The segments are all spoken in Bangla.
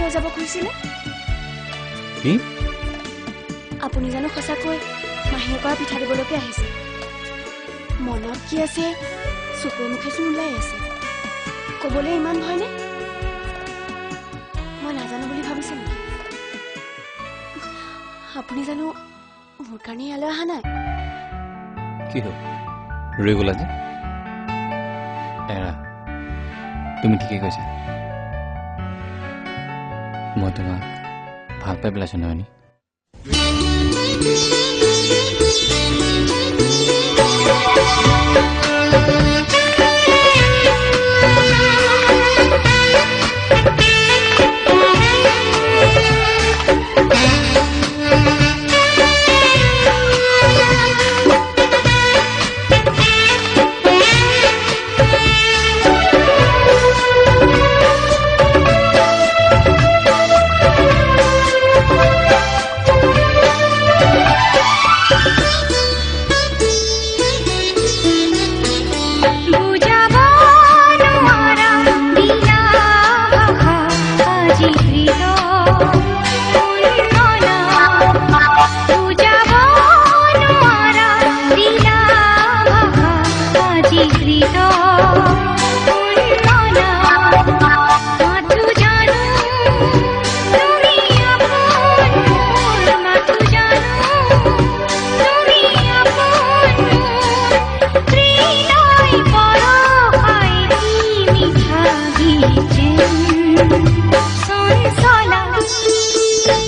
লৈ যাব খুজিছিলে কি আপুনি জানো সঁচাকৈ মাহীয়ে কৰা পিঠা দিবলৈকে আহিছে মনত কি আছে চকুৰ মুখেচোন ওলাই আছে ক'বলৈ ইমান ভয়নে মই নাজানো বুলি ভাবিছে নেকি আপুনি জানো মোৰ কাৰণে ইয়ালৈ অহা নাই কি হ'ল ৰৈ গ'লা যে এৰা তুমি ঠিকেই কৈছা মই তোমাক ভাল পাই পেলাইছো নয়নি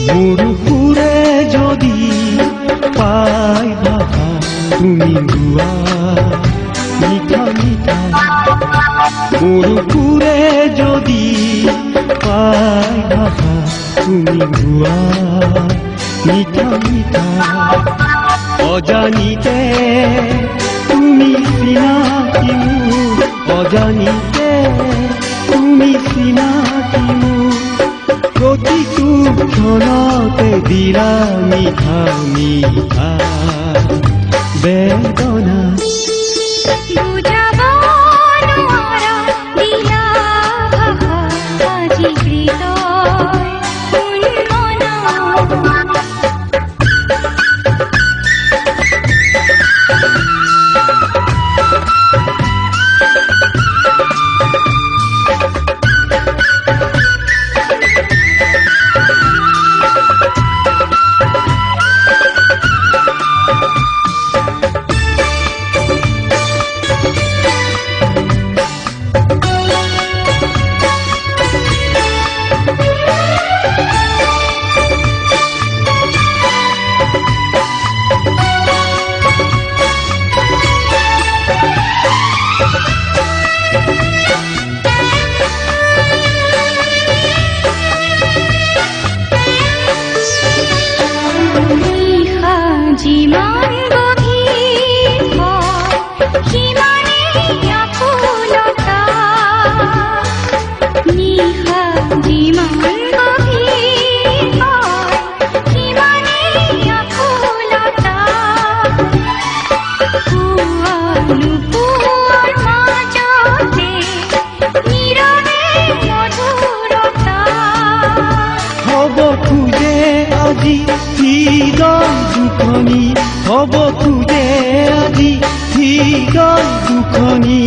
মুরুকুরে যদি পাই ভাষা তুমি গুয়া মিঠা মিঠা মুরুকুরে যদি পাই ভাষা তুমি গুয়া মিঠা মিঠা অজানিতে তুমি চিনাকি মোৰ অজানিতে তুমি চিনাকি মোৰ প্ৰতিটো ক্ষণতে দিলা মিঠা মিঠা বেদনা হব খুঁজে আজি হৃদয় দুখনি